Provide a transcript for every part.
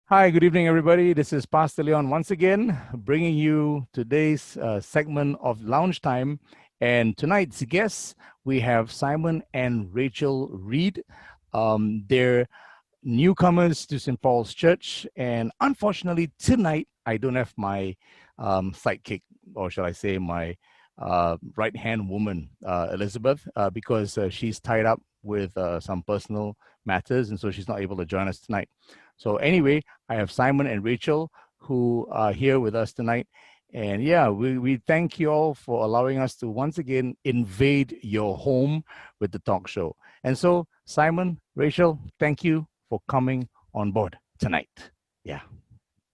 Hi, good evening, everybody. This is Pastor Leon once again, bringing you today's segment of Lounge Time. And tonight's guests, we have Simon and Rachel Reed. They're newcomers to St. Paul's Church. And unfortunately, tonight, I don't have my sidekick, or shall I say, my right-hand woman, Elizabeth, because she's tied up with some personal matters, and so she's not able to join us tonight. So anyway, I have Simon and Rachel who are here with us tonight. And yeah, we thank you all for allowing us to once again invade your home with the talk show. And so, Simon, Rachel, thank you for coming on board tonight. Yeah.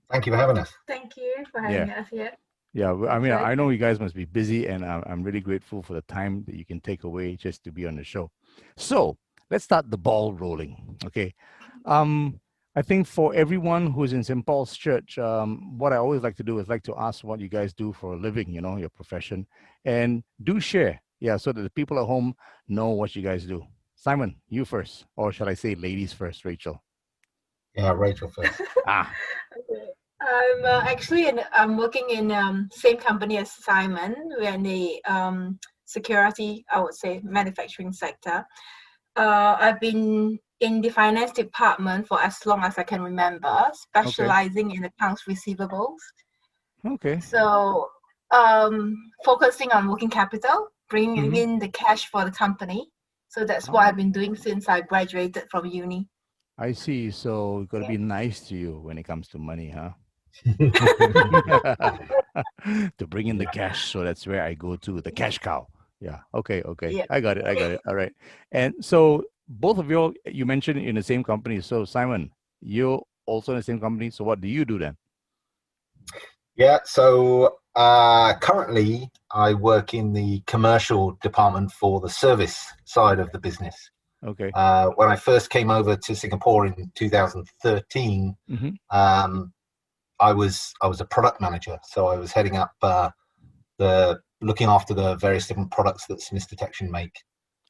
Thank you for having us. Thank you for having us here. Yeah, I mean, Okay. I know you guys must be busy, and I'm really grateful for the time that you can take away just to be on the show. So let's start the ball rolling, okay? I think for everyone who's in St. Paul's Church, what I always like to do is like to ask what you guys do for a living, you know, your profession, and do share, yeah, so that the people at home know what you guys do. Simon, you first, or shall I say ladies first, Rachel? Yeah, Rachel first. Okay. I'm working in same company as Simon. We're in the security, I would say, manufacturing sector. I've been in the finance department for as long as I can remember, specializing in accounts receivables. Okay. So focusing on working capital, bringing in the cash for the company. So that's what I've been doing since I graduated from uni. I see. So you've got to be nice to you when it comes to money, huh? To bring in the cash. So that's where I go to, the cash cow. Yeah. Okay. Yeah. I got it. All right. And so both of you mentioned in the same company. So Simon, you're also in the same company. So what do you do then? Yeah, so currently I work in the commercial department for the service side of the business. Okay. When I first came over to Singapore in 2013, I was a product manager. So I was heading up looking after the various different products that Smiths Detection make.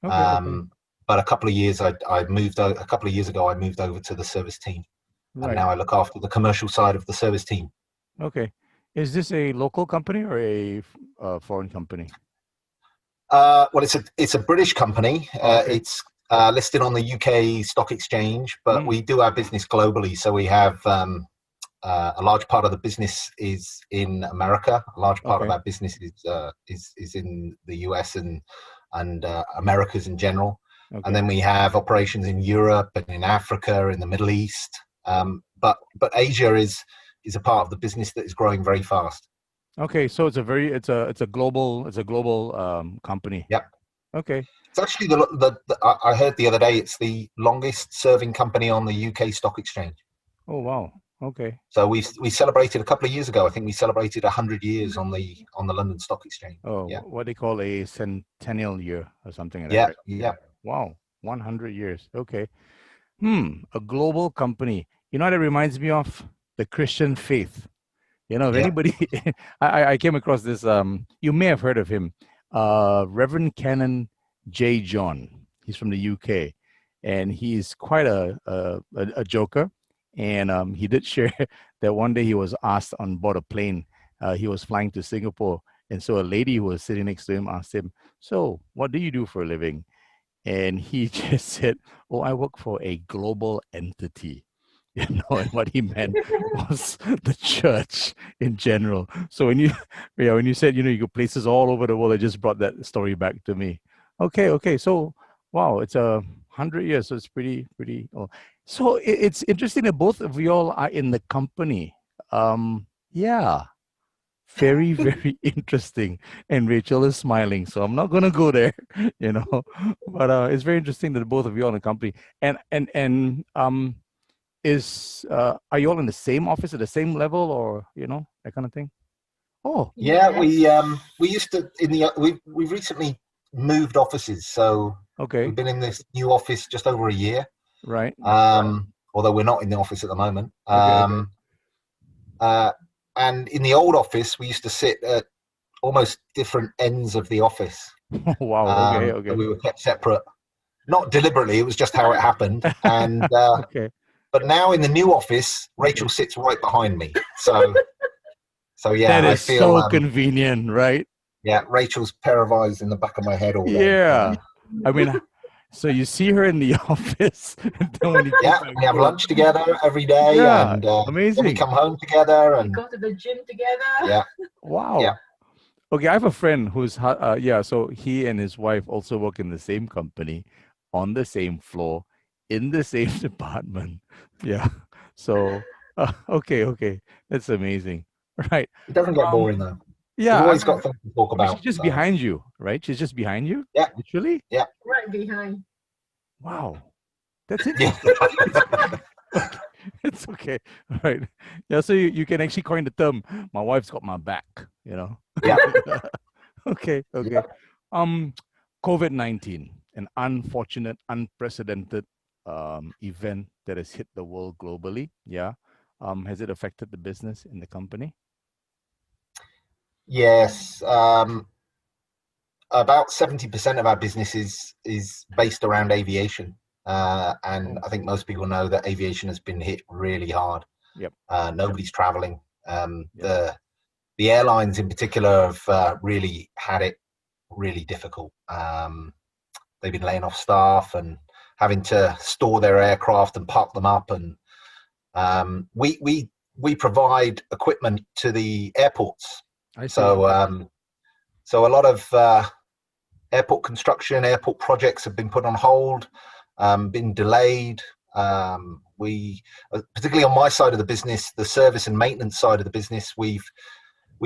Okay. But a couple of years ago, I moved over to the service team. Right. And now I look after the commercial side of the service team. Okay. Is this a local company or a foreign company? Well, it's a British company. Okay. It's listed on the UK Stock Exchange, but we do our business globally. So we have a large part of the business is in America. A large part of our business is in the US and Americas in general. Okay. And then we have operations in Europe and in Africa, in the Middle East. But Asia is a part of the business that is growing very fast. Okay, so it's a global company. Yep. Okay. It's actually I heard the other day it's the longest serving company on the UK Stock Exchange. Oh wow. Okay. So we celebrated a couple of years ago. I think we celebrated 100 years on the London Stock Exchange. Oh, yeah. What they call a centennial year or something like that. Yeah, right? Yeah. Wow, 100 years. Okay. A global company. You know what it reminds me of? The Christian faith. You know, if anybody, I came across this. You may have heard of him, Reverend Canon J. John. He's from the UK, and he's quite a joker. And he did share that one day he was asked on board a plane. He was flying to Singapore, and so a lady who was sitting next to him asked him, "So, what do you do for a living?" And he just said, "Oh, I work for a global entity." You know, and what he meant was the church in general. So when you said, you go places all over the world, it just brought that story back to me. Okay. So, wow, it's 100 years, so it's pretty old. So it's interesting that both of you all are in the company. Yeah, very, very interesting. And Rachel is smiling, so I'm not gonna go there, But it's very interesting that both of you are in the company. And are you all in the same office at the same level, or that kind of thing? Oh yeah, we used to we've recently moved offices, so we've been in this new office just over a year, right? Although we're not in the office at the moment. And in the old office we used to sit at almost different ends of the office. Wow. Okay. So we were kept separate, not deliberately, it was just how it happened. And But now in the new office, Rachel sits right behind me. So yeah, That I is feel so convenient, right? yeah, Rachel's pair of eyes in the back of my head all day. Yeah. I mean, so you see her in the office, and then when you Yeah, go back we have home. lunch together every day, Yeah, and then we amazing. come home together, We and go to the gym together. yeah, Wow. Yeah. Okay, I have a friend who's yeah, so he and his wife also work in the same company, on the same floor, in the same department. Yeah. So okay, that's amazing. Right. it doesn't get Um, boring though. yeah, We've I always mean, got things to talk she's about. just So. behind you, right? She's just behind you. Yeah. Literally. Right behind. Wow. That's Yeah. interesting. Okay. It's okay. All right. Yeah, so you can actually coin the term, my wife's got my back, you know. Yeah. Okay. Yeah. COVID-19, an unfortunate, unprecedented event that has hit the world globally. Yeah. Has it affected the business in the company? Yes. About 70% of our business is based around aviation. And I think most people know that aviation has been hit really hard. Yep. Nobody's traveling. The airlines in particular have really had it really difficult. They've been laying off staff and having to store their aircraft and park them up. And we provide equipment to the airports. I see. So a lot of airport construction, airport projects have been put on hold, been delayed. We, particularly on my side of the business, the service and maintenance side of the business, we've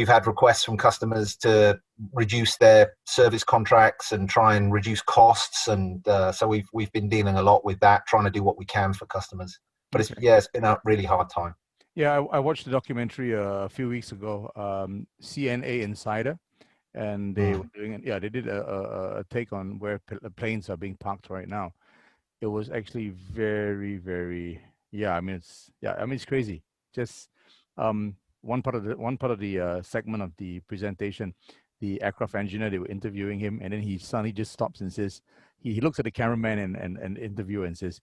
had requests from customers to reduce their service contracts and try and reduce costs, and so we've been dealing a lot with that, trying to do what we can for customers. But it's been a really hard time. Yeah, I watched the documentary a few weeks ago, CNA Insider, and they were doing it. Yeah, they did a take on where planes are being parked right now. It was actually very, very, yeah. I mean, it's crazy. Just one part of the segment of the presentation, the aircraft engineer, they were interviewing him, and then he suddenly just stops and says, he looks at the cameraman and interviewer and says,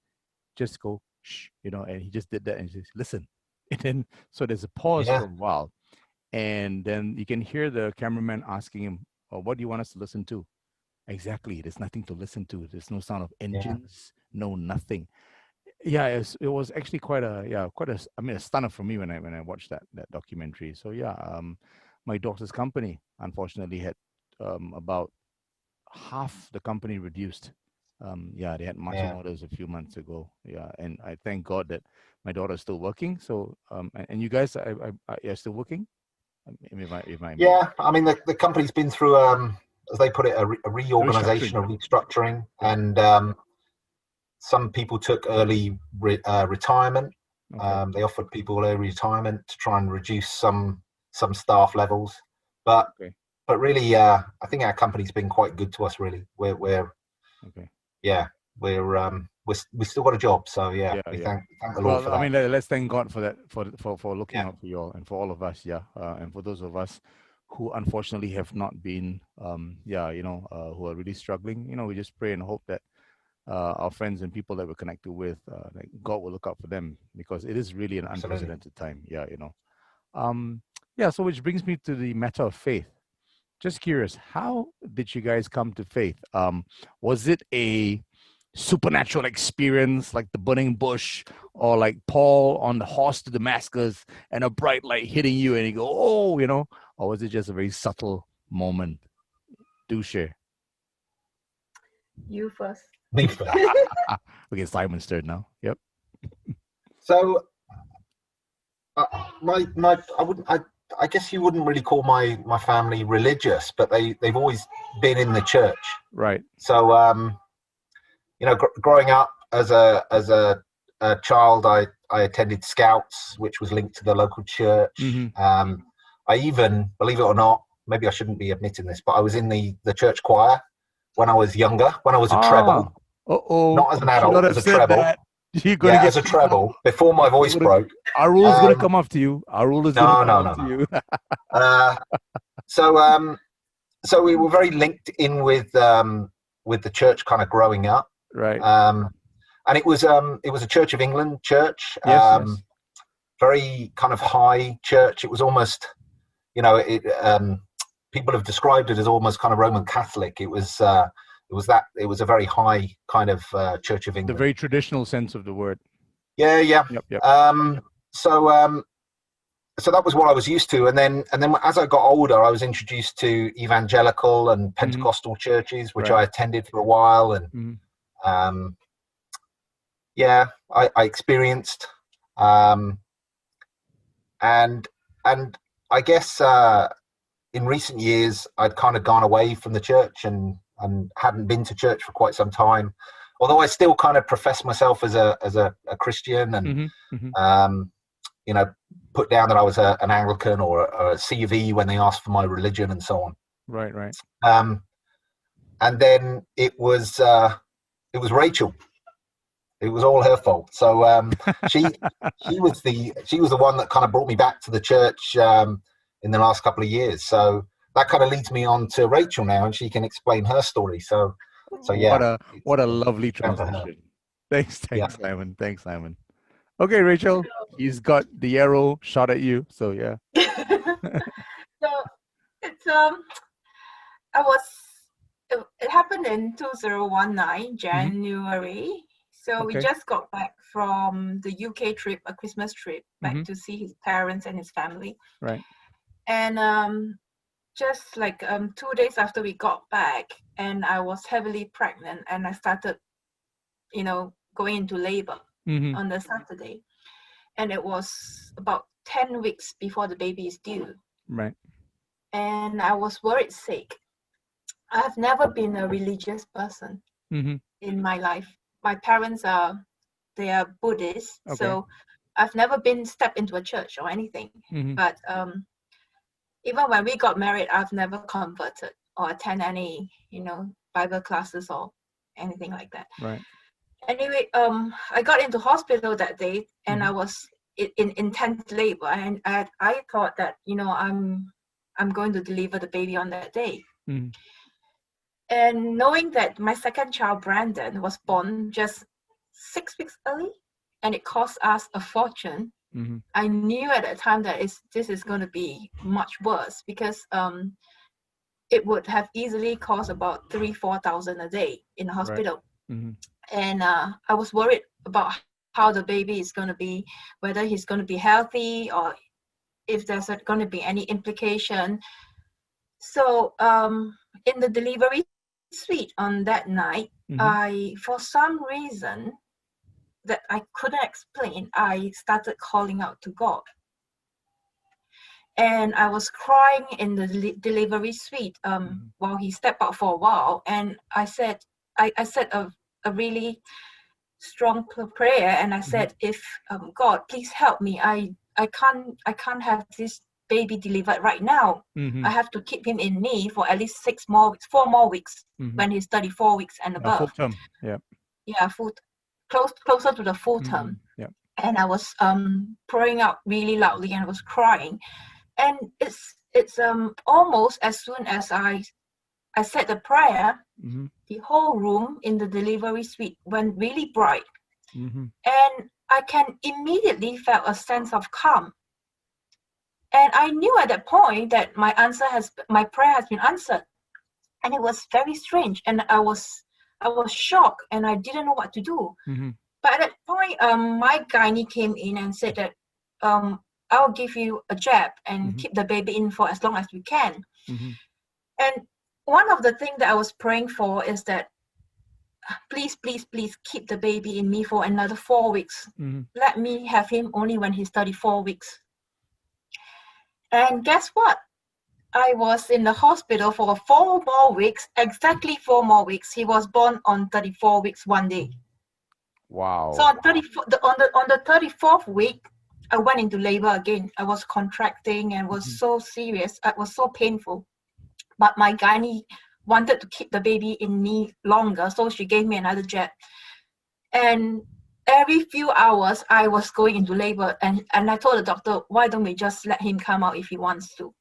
just go shh, and he just did that and he says, listen. And then so there's a pause for a while, and then you can hear the cameraman asking him, oh, what do you want us to listen to? Exactly. There's nothing to listen to. There's no sound of engines, no nothing. Yeah, it was actually quite a stunner for me when I watched that documentary. So yeah, my daughter's company unfortunately had about half the company reduced. They had marching orders a few months ago. Yeah, and I thank God that my daughter's still working. So and you guys are still working? I mean the company's been through as they put it, a reorganization, a restructuring, and some people took early retirement. Okay. They offered people early retirement to try and reduce some staff levels, but really, I think our company's been quite good to us. Really, we're we still got a job, so we thank the Lord for that. I mean, let's thank God for that, for looking out for you all and for all of us, and for those of us who unfortunately have not been, who are really struggling. We just pray and hope that our friends and people that we're connected with, like God will look out for them, because it is really an unprecedented time. So which brings me to the matter of faith. Just curious, how did you guys come to faith? Was it a supernatural experience like the burning bush, or like Paul on the horse to Damascus and a bright light hitting you and you go, oh, or was it just a very subtle moment? Do share. You first. Me first. Okay, Simon's turn now. Yep. So I guess you wouldn't really call my family religious, but they've always been in the church. Right. So growing up as a child, I attended Scouts, which was linked to the local church. Mm-hmm. I even, believe it or not, maybe I shouldn't be admitting this, but I was in the church choir when I was younger, when I was a treble. Not as an adult, as a treble. As a treble, before my voice broke. Our rule is going to come after you. Our rule is going to come after you. So we were very linked in with the church kind of growing up. Right. And it was a Church of England church, Yes. very kind of high church. It was almost, people have described it as almost kind of Roman Catholic. It was a very high kind of Church of England. The very traditional sense of the word. Yeah. Yep. So that was what I was used to, and then as I got older, I was introduced to evangelical and Pentecostal churches, which I attended for a while, and I experienced, and I guess in recent years I'd kind of gone away from the church and hadn't been to church for quite some time, although I still kind of profess myself as a Christian, and put down that I was an Anglican or a C of E when they asked for my religion and so on. Right. And then it was Rachel. It was all her fault. So she was the one that kind of brought me back to the church in the last couple of years. So that kind of leads me on to Rachel now, and she can explain her story. So yeah. What a lovely transition. Thanks, Simon. Thanks, Simon. Okay, Rachel, he's got the arrow shot at you. So yeah. So it's it happened in 2019 January. So we just got back from the UK trip, a Christmas trip, back to see his parents and his family. Right. And just like 2 days after we got back, and I was heavily pregnant, and I started, going into labor on the Saturday, and it was about 10 weeks before the baby is due. Right. And I was worried sick. I've never been a religious person in my life. My parents they are Buddhists, so I've never stepped into a church or anything. But even when we got married, I've never converted or attend any, Bible classes or anything like that. Right. Anyway, I got into hospital that day, and I was in intense labor, and I thought that I'm going to deliver the baby on that day. And knowing that my second child, Brandon, was born just 6 weeks early, and it cost us a fortune, I knew at that time that this is going to be much worse, because it would have easily cost about 3,000-4,000 a day in the hospital. Right. And I was worried about how the baby is going to be, whether he's going to be healthy or if there's going to be any implication. So in the delivery suite on that night, for some reason that I couldn't explain, I started calling out to God. And I was crying in the delivery suite while he stepped out for a while. And I said a really strong prayer, and I said, if God, please help me. I can't have this baby delivered right now. I have to keep him in me for at least 4 more weeks when he's 34 weeks and above. Full term. Yeah, closer to the full term. Yeah. And I was praying out really loudly, and I was crying. And it's almost as soon as I said the prayer, the whole room in the delivery suite went really bright. And I can immediately felt a sense of calm. And I knew at that point that my prayer has been answered. And it was very strange. And I was shocked, and I didn't know what to do. But at that point, my gynae came in and said that I'll give you a jab and keep the baby in for as long as we can. And one of the things that I was praying for is that please keep the baby in me for another 4 weeks. Let me have him only when he's 34 weeks. And guess what? I was in the hospital for 4 more weeks, exactly 4 more weeks. He was born on 34 weeks one day. Wow. So on the 34th week, I went into labor again. I was contracting, and it was so serious. It was so painful. But my gynae wanted to keep the baby in me longer, so she gave me another jab. And every few hours, I was going into labor, and I told the doctor, why don't we just let him come out if he wants to?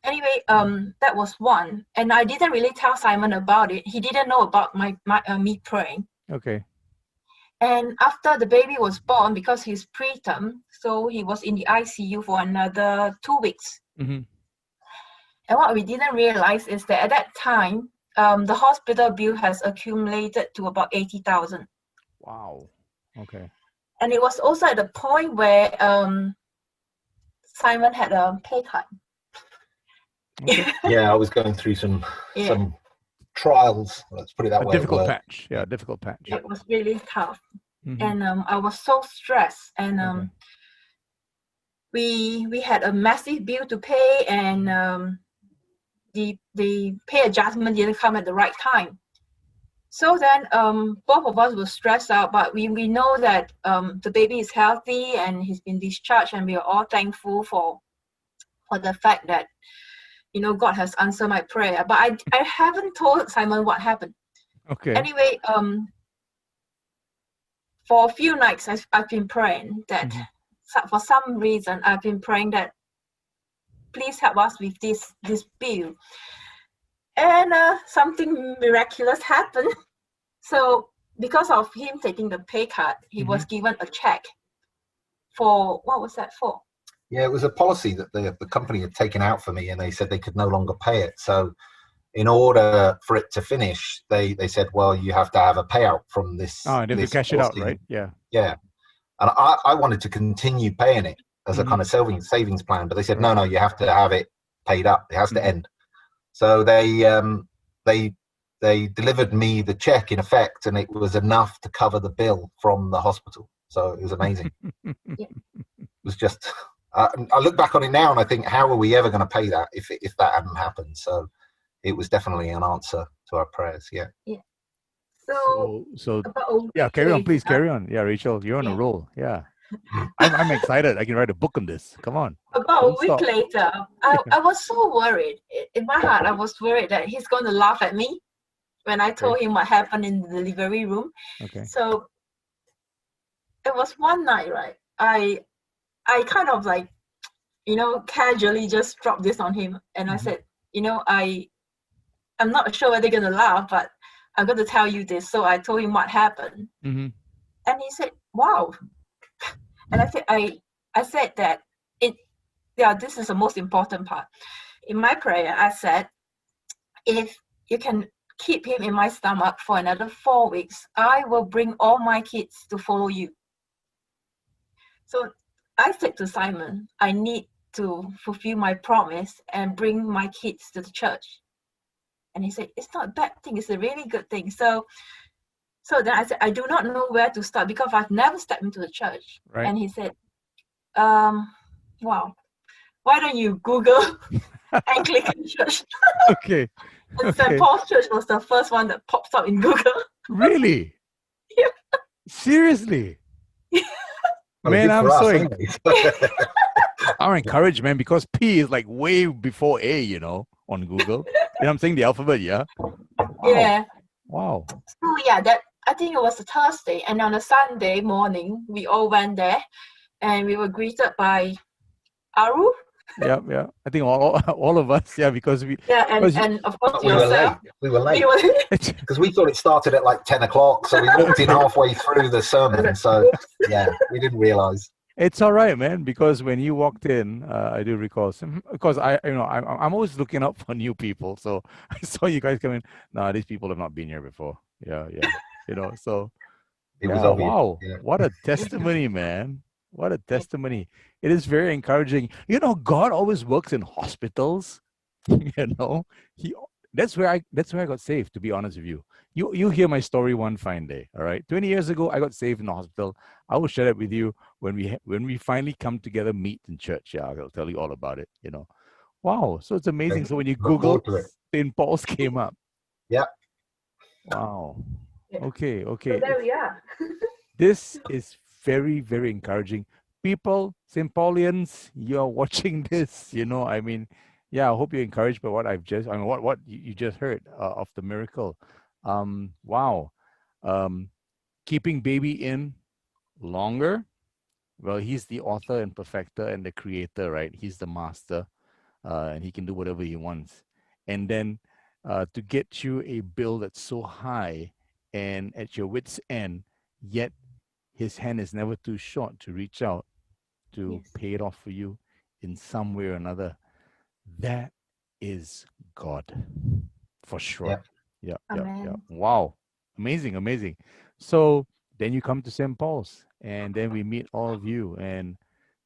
Anyway, that was one. And I didn't really tell Simon about it. He didn't know about me praying. Okay. And after the baby was born, because he's preterm, so he was in the ICU for another 2 weeks. Mm-hmm. And what we didn't realize is that at that time, the hospital bill has accumulated to about 80,000. Wow. Okay. And it was also at the point where Simon had a pay cut. Okay. Yeah, I was going through some trials. Let's put it that A way. difficult patch. Yeah, difficult patch. It was really tough. Mm-hmm. And I was so stressed. And Okay. we had a massive bill to pay, and the pay adjustment didn't come at the right time. So then both of us were stressed out, but we know that the baby is healthy and he's been discharged, and we are all thankful for the fact that, you know, God has answered my prayer. But I haven't told Simon what happened. Okay. Anyway, for a few nights I've been praying that for some reason I've been praying that please help us with this bill. And something miraculous happened. So because of him taking the pay cut, he was given a check for, what was that for? Yeah, it was a policy that the company had taken out for me, and they said they could no longer pay it. So in order for it to finish, they said, well, you have to have a payout from this. Oh, and if you cash it out, right? Yeah. Yeah. And I wanted to continue paying it as a kind of savings plan, but they said, no, you have to have it paid up. It has to end. So they delivered me the check in effect, and it was enough to cover the bill from the hospital. So it was amazing. It was just, I look back on it now and I think, how are we ever going to pay that if that hadn't happened? So it was definitely an answer to our prayers. Yeah. So yeah, carry on, please carry on. Yeah, Rachel, you're on a roll. Yeah. I'm excited. I can write a book on this. Come on. About a week later, I was so worried. In my heart, I was worried that he's going to laugh at me when I told him what happened in the delivery room. Okay. So it was one night, right? I kind of like, you know, casually just dropped this on him. And I said, you know, I'm not sure whether they're going to laugh, but I'm going to tell you this. So I told him what happened. And he said, wow. And I said that this is the most important part. In my prayer, I said, if you can keep him in my stomach for another 4 weeks, I will bring all my kids to follow you. So I said to Simon, I need to fulfill my promise and bring my kids to the church. And he said, it's not a bad thing, it's a really good thing. So then I said, I do not know where to start because I've never stepped into the church. Right. And he said, wow, why don't you Google Anglican Church? Okay. And St. Paul's Church was the first one that pops up in Google. Really? Yeah. Seriously? Man, I'm I'm encouraged, man, because P is like way before A, you know, on Google. You know what I'm saying? The alphabet, yeah? Wow. Yeah. Wow. So yeah, I think it was a Thursday, and on a Sunday morning, we all went there, and we were greeted by Aru. Yeah. I think all of us, yeah, because we. Yeah, and of course yourself. We were late because we thought it started at like 10 o'clock, so we walked in halfway through the sermon. So yeah, we didn't realize. It's all right, man, because when you walked in, I do recall because I'm always looking out for new people. So I saw you guys come in. Nah, these people have not been here before. Yeah. You know, so it was obvious. Wow, yeah. What a testimony, man. What a testimony. It is very encouraging. You know, God always works in hospitals. You know, that's where I got saved, to be honest with you. You hear my story one fine day, all right? 20 years ago, I got saved in the hospital. I will share it with you when we finally come together, meet in church. Yeah, I'll tell you all about it, you know. Wow, so it's amazing. So when you Google, St. Paul's came up. Yeah. Wow. Okay. So there we are. This is very, very encouraging. People, St. Paulians, you're watching this, you know, I mean, yeah, I hope you're encouraged by what what you just heard of the miracle. Wow. Keeping baby in longer. Well, he's the author and perfecter and the creator, right? He's the master, and he can do whatever he wants. And then to get you a bill that's so high and at your wit's end, yet his hand is never too short to reach out to Yes. pay it off for you in some way or another. That is God, for sure. Yeah, yeah, yeah. Amen. Wow. Amazing, amazing. So then you come to St. Paul's, and then we meet all of you, and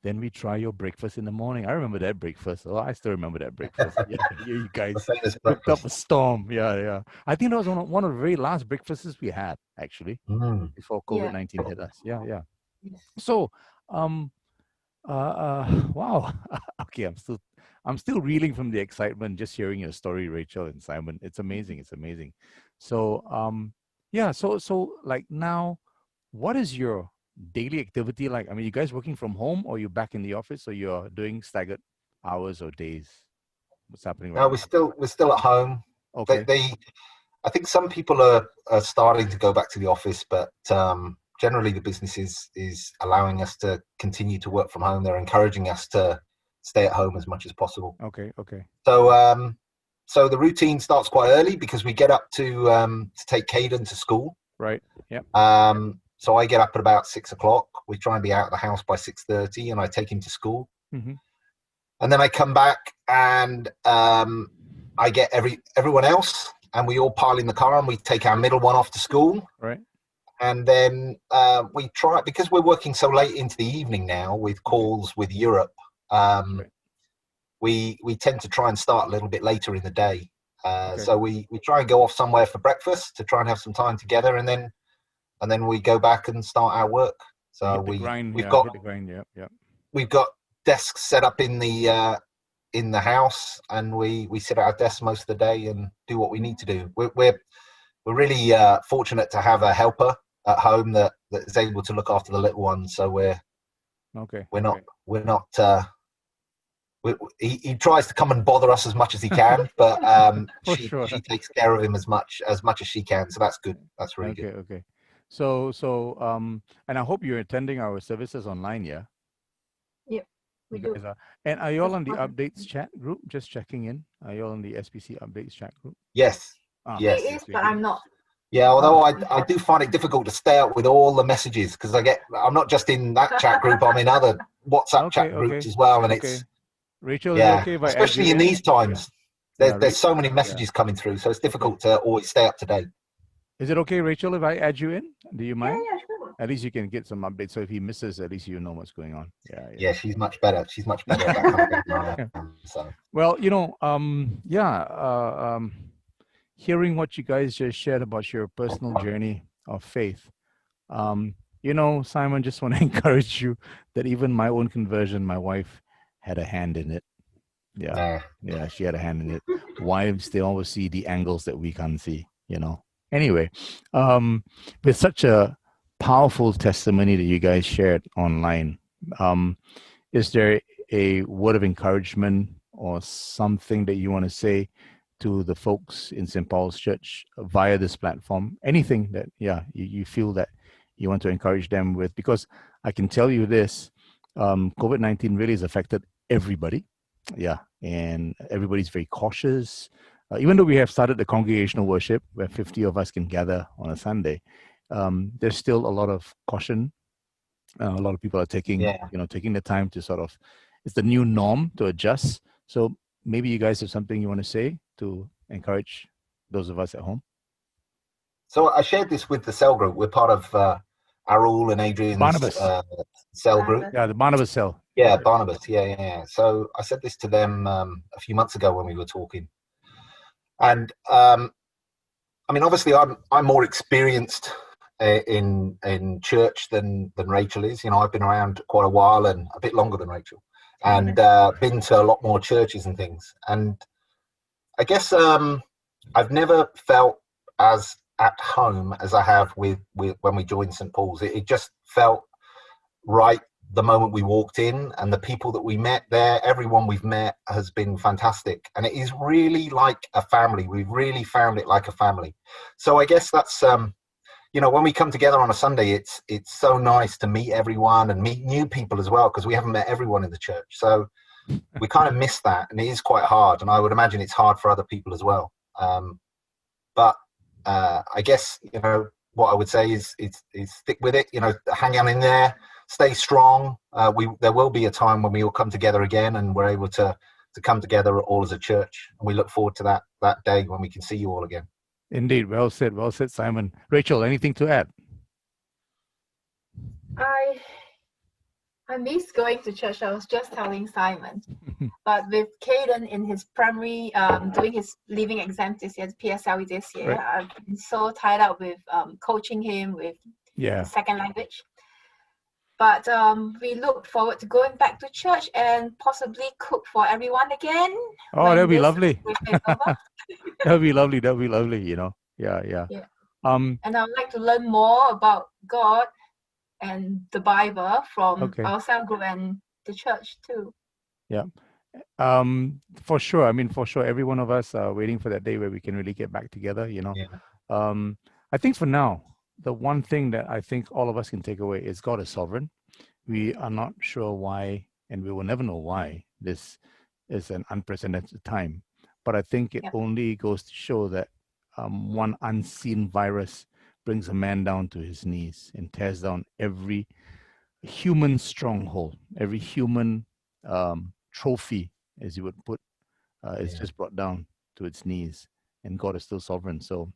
then we try your breakfast in the morning. I remember that breakfast. Oh, I still remember that breakfast. Yeah, you The guys famous cooked up a breakfast. storm. Yeah, yeah. I think that was one of the very last breakfasts we had, actually, Mm. before Yeah. COVID-19 hit us. Yeah, yeah. Yes. So, um, wow. Okay, I'm still reeling from the excitement just hearing your story, Rachel and Simon. It's amazing. It's amazing. So, yeah. So like now, what is your daily activity like? I mean, you guys working from home, or you back in the office, or you're doing staggered hours or days? What's happening right No, now? we're still at home. Okay. I think some people are starting to go back to the office, but generally the business is allowing us to continue to work from home. They're encouraging us to stay at home as much as possible. Okay. Okay. So the routine starts quite early because we get up to take Caden to school. Right. Yep. So I get up at about 6 o'clock. We try and be out of the house by 6:30, and I take him to school. Mm-hmm. And then I come back and I get everyone else, and we all pile in the car and we take our middle one off to school. Right. And then we try, because we're working so late into the evening now with calls with Europe. Right. We tend to try and start a little bit later in the day. Okay. So we try and go off somewhere for breakfast to try and have some time together, and then we go back and start our work. So Hit the grind. we've Yeah. got Hit the grind. Yeah. Yeah. we've got desks set up in the house, and we sit at our desks most of the day and do what we need to do. We're really fortunate to have a helper at home that is able to look after the little ones. So we're not. He tries to come and bother us as much as he can, but she takes care of him as much as she can. So that's good. That's really good. Okay. So and I hope you're attending our services online. Yeah. Yep. We You do. guys are. And are you all on the That's fine. updates chat group? Just checking in. Are you all on the SPC updates chat group? Yes. It is, but I'm not. Yeah, although I do find it difficult to stay up with all the messages because I'm not just in that chat group, I'm in other WhatsApp chat groups as well. And it's, Rachel, is it okay if I especially in these times, there's so many messages coming through, so it's difficult to always stay up to date. Is it okay, Rachel, if I add you in? Do you mind? Yeah, sure. At least you can get some updates. So if he misses, at least you know what's going on. Yeah, she's much better. She's much better at that kind of thing. So. Well, hearing what you guys just shared about your personal journey of faith, Simon, just want to encourage you that even my own conversion, my wife had a hand in it. Yeah, she had a hand in it. Wives, they always see the angles that we can't see, Anyway, with such a powerful testimony that you guys shared online, is there a word of encouragement or something that you want to say to the folks in St. Paul's Church via this platform? Anything that, you feel that you want to encourage them with? Because I can tell you this, COVID-19 really has affected everybody. Yeah, and everybody's very cautious. Even though we have started the congregational worship where 50 of us can gather on a Sunday, there's still a lot of caution. A lot of people are taking the time to sort of, it's the new norm to adjust. So maybe you guys have something you want to say to encourage those of us at home. So I shared this with the cell group. We're part of Arul and Adrian's cell group. Yeah, the Barnabas cell. Yeah, Barnabas. Yeah. So I said this to them a few months ago when we were talking. And obviously I'm more experienced in church than Rachel is. I've been around quite a while and a bit longer than Rachel, and been to a lot more churches and things. And I guess I've never felt as at home as I have with when we joined St. Paul's. It just felt right the moment we walked in, and the people that we met there, everyone we've met has been fantastic, and it is really like a family. We've really found it like a family. So I guess that's when we come together on a Sunday, it's so nice to meet everyone and meet new people as well, because we haven't met everyone in the church. So we kind of miss that, and it is quite hard, and I would imagine it's hard for other people as well. But I guess what I would say is stick with it. You know, hang on in there, stay strong. There will be a time when we all come together again, and we're able to come together all as a church. And we look forward to that day when we can see you all again. Indeed, well said, Simon. Rachel, anything to add? I miss going to church. I was just telling Simon, but with Caden in his primary, doing his leaving exam this year, PSLE this year, right. I've been so tied up with coaching him with second language. But we look forward to going back to church and possibly cook for everyone again. Oh, that'd be lovely. That'd be lovely. That'd be lovely. You know, yeah. And I'd like to learn more about God and the Bible from our cell group and the church too. Yeah. For sure. I mean, for sure, every one of us are waiting for that day where we can really get back together, you know. Yeah. I think for now, the one thing that I think all of us can take away is God is sovereign. We are not sure why, and we will never know why this is an unprecedented time. But I think it only goes to show that one unseen virus brings a man down to his knees and tears down every human stronghold, every human trophy, as you would put, is just brought down to its knees, and God is still sovereign. So,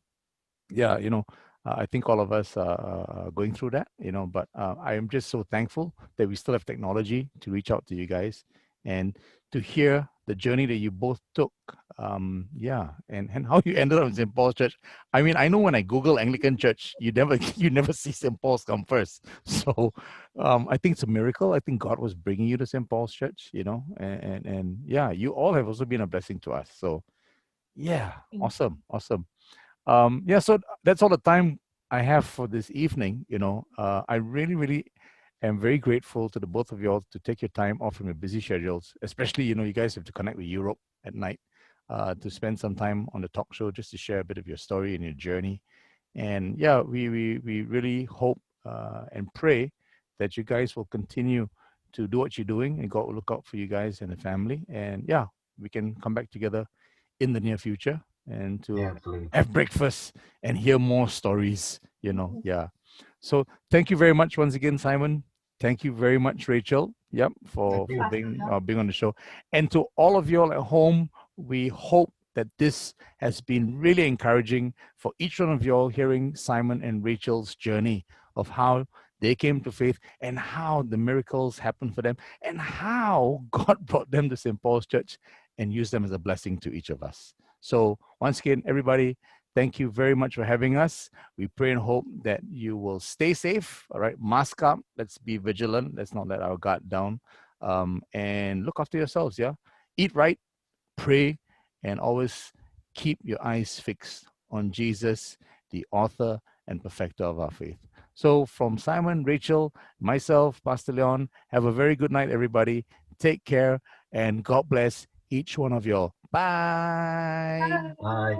yeah, you know, I think all of us are going through that, you know, but I am just so thankful that we still have technology to reach out to you guys and to hear the journey that you both took. And how you ended up in St. Paul's Church. I mean, I know when I Google Anglican Church, you never see St. Paul's come first. So I think it's a miracle. I think God was bringing you to St. Paul's Church, you know, and yeah, you all have also been a blessing to us. So yeah, awesome. So that's all the time I have for this evening. You know, I really am very grateful to the both of you all to take your time off from your busy schedules, especially, you know, you guys have to connect with Europe at night to spend some time on the talk show just to share a bit of your story and your journey. And yeah, we really hope and pray that you guys will continue to do what you're doing, and God will look out for you guys and the family. And yeah, we can come back together in the near future and to have breakfast and hear more stories, you know. Yeah. So thank you very much once again, Simon. Thank you very much, Rachel. Yep, for being on the show. And to all of you all at home, we hope that this has been really encouraging for each one of you all, hearing Simon and Rachel's journey of how they came to faith and how the miracles happened for them and how God brought them to St. Paul's Church and used them as a blessing to each of us. So once again, everybody, thank you very much for having us. We pray and hope that you will stay safe. All right, mask up. Let's be vigilant. Let's not let our guard down. And look after yourselves. Yeah, eat right, pray, and always keep your eyes fixed on Jesus, the author and perfecter of our faith. So from Simon, Rachel, myself, Pastor Leon, have a very good night, everybody. Take care, and God bless each one of you all. Bye. Bye.